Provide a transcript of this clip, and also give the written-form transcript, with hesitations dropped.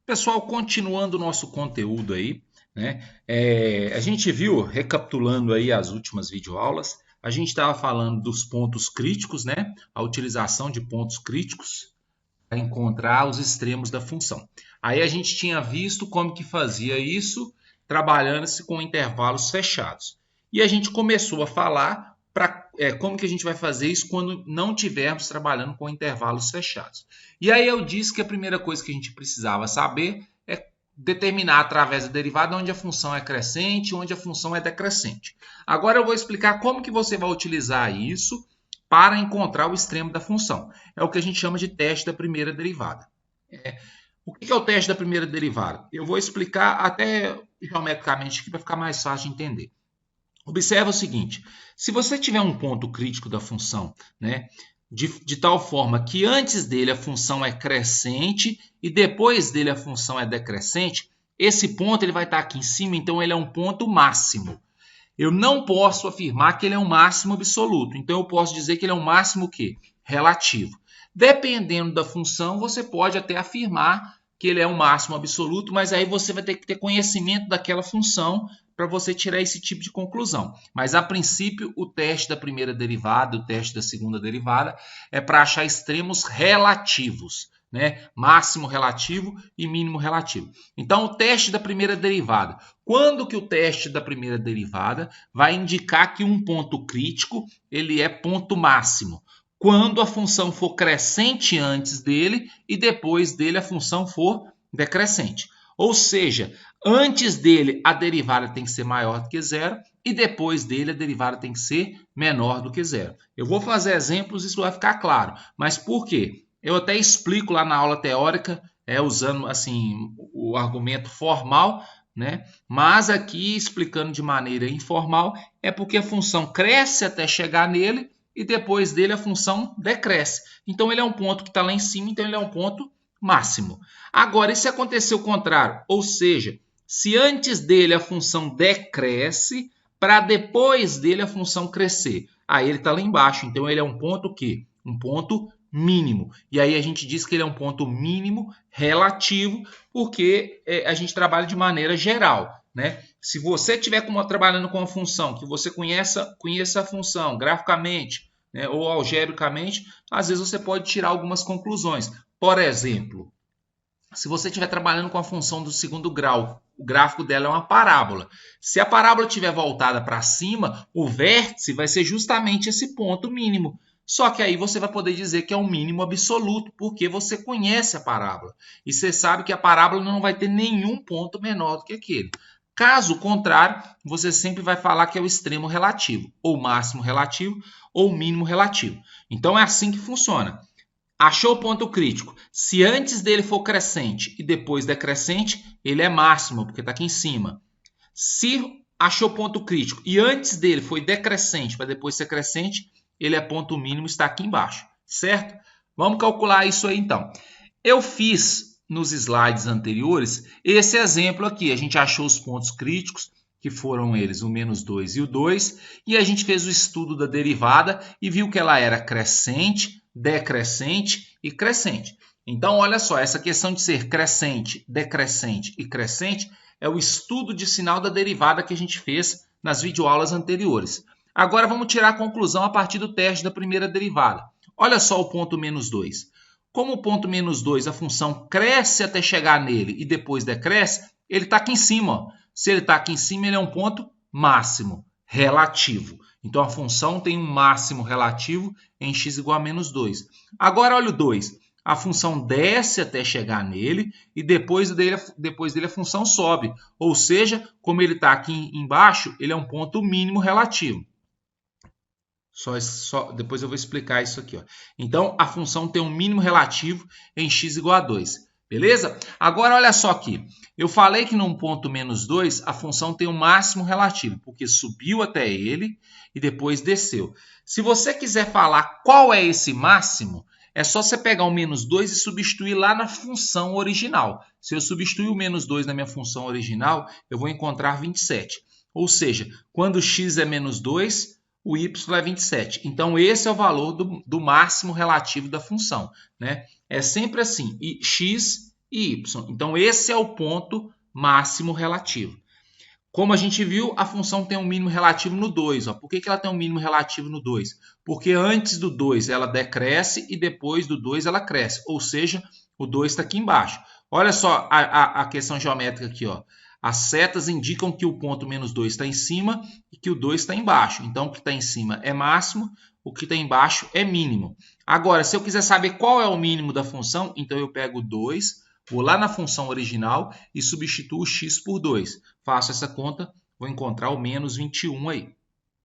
Pessoal, continuando o nosso conteúdo aí, né? A gente viu, recapitulando aí as últimas videoaulas, a gente estava falando dos pontos críticos, né? A utilização de pontos críticos para encontrar os extremos da função. Aí a gente tinha visto como que fazia isso, trabalhando-se com intervalos fechados. E a gente começou a falar como que a gente vai fazer isso quando não estivermos trabalhando com intervalos fechados. E aí eu disse que a primeira coisa que a gente precisava saber é determinar através da derivada onde a função é crescente e onde a função é decrescente. Agora eu vou explicar como que você vai utilizar isso para encontrar o extremo da função. É o que a gente chama de teste da primeira derivada. O que é o teste da primeira derivada? Eu vou explicar até geometricamente aqui para ficar mais fácil de entender. Observa o seguinte, se você tiver um ponto crítico da função, né, de tal forma que antes dele a função é crescente e depois dele a função é decrescente, esse ponto ele vai estar aqui em cima, então ele é um ponto máximo. Eu não posso afirmar que ele é um máximo absoluto, então eu posso dizer que ele é um máximo o quê? Relativo. Dependendo da função, você pode até afirmar que ele é um máximo absoluto, mas aí você vai ter que ter conhecimento daquela função para você tirar esse tipo de conclusão. Mas, a princípio, o teste da primeira derivada, o teste da segunda derivada, é para achar extremos relativos, né? Máximo relativo e mínimo relativo. Então, o teste da primeira derivada. Quando que o teste da primeira derivada vai indicar que um ponto crítico ele é ponto máximo? Quando a função for crescente antes dele e depois dele a função for decrescente. Ou seja, antes dele a derivada tem que ser maior do que zero e depois dele a derivada tem que ser menor do que zero. Eu vou fazer exemplos, isso vai ficar claro. Mas por quê? Eu até explico lá na aula teórica, usando assim o argumento formal, né? Mas aqui explicando de maneira informal, é porque a função cresce até chegar nele e depois dele a função decresce. Então ele é um ponto que está lá em cima, então ele é um ponto máximo. Agora, e se acontecer o contrário? Ou seja, se antes dele a função decresce, para depois dele a função crescer. Aí ele está lá embaixo, então ele é um ponto o quê? Um ponto mínimo. E aí a gente diz que ele é um ponto mínimo relativo, porque a gente trabalha de maneira geral, né? Se você estiver trabalhando com uma função que você conheça a função graficamente, né, ou algebricamente, às vezes você pode tirar algumas conclusões. Por exemplo, se você estiver trabalhando com a função do segundo grau, o gráfico dela é uma parábola. Se a parábola estiver voltada para cima, o vértice vai ser justamente esse ponto mínimo. Só que aí você vai poder dizer que é um mínimo absoluto, porque você conhece a parábola. E você sabe que a parábola não vai ter nenhum ponto menor do que aquele. Caso contrário, você sempre vai falar que é o extremo relativo, ou máximo relativo, ou mínimo relativo. Então é assim que funciona. Achou o ponto crítico. Se antes dele for crescente e depois decrescente, ele é máximo, porque está aqui em cima. Se achou o ponto crítico e antes dele foi decrescente para depois ser crescente, ele é ponto mínimo, está aqui embaixo, certo? Vamos calcular isso aí então. Eu fiz nos slides anteriores esse exemplo aqui. A gente achou os pontos críticos, que foram eles o menos 2 e o 2, e a gente fez o estudo da derivada e viu que ela era crescente, decrescente e crescente. Então, olha só, essa questão de ser crescente, decrescente e crescente é o estudo de sinal da derivada que a gente fez nas videoaulas anteriores. Agora vamos tirar a conclusão a partir do teste da primeira derivada. Olha só o ponto menos 2. Como o ponto menos 2, a função cresce até chegar nele e depois decresce, ele está aqui em cima. Ó. Se ele está aqui em cima, ele é um ponto máximo, relativo. Então, a função tem um máximo relativo em x igual a menos 2. Agora, olha o 2. A função desce até chegar nele e depois dele a função sobe. Ou seja, como ele está aqui embaixo, ele é um ponto mínimo relativo. Depois eu vou explicar isso aqui. Ó. Então, a função tem um mínimo relativo em x igual a 2. Beleza? Agora, olha só aqui. Eu falei que num ponto menos 2, a função tem um máximo relativo, porque subiu até ele e depois desceu. Se você quiser falar qual é esse máximo, é só você pegar o menos 2 e substituir lá na função original. Se eu substituir o menos 2 na minha função original, eu vou encontrar 27. Ou seja, quando x é menos 2, o y é 27. Então, esse é o valor do máximo relativo da função, né? É sempre assim, e x e y. Então, esse é o ponto máximo relativo. Como a gente viu, a função tem um mínimo relativo no 2. Ó. Por que ela tem um mínimo relativo no 2? Porque antes do 2 ela decresce e depois do 2 ela cresce. Ou seja, o 2 está aqui embaixo. Olha só a questão geométrica aqui. Ó. As setas indicam que o ponto menos 2 está em cima e que o 2 está embaixo. Então, o que está em cima é máximo, o que está embaixo é mínimo. Agora, se eu quiser saber qual é o mínimo da função, então eu pego 2, vou lá na função original e substituo x por 2. Faço essa conta, vou encontrar o menos 21 aí.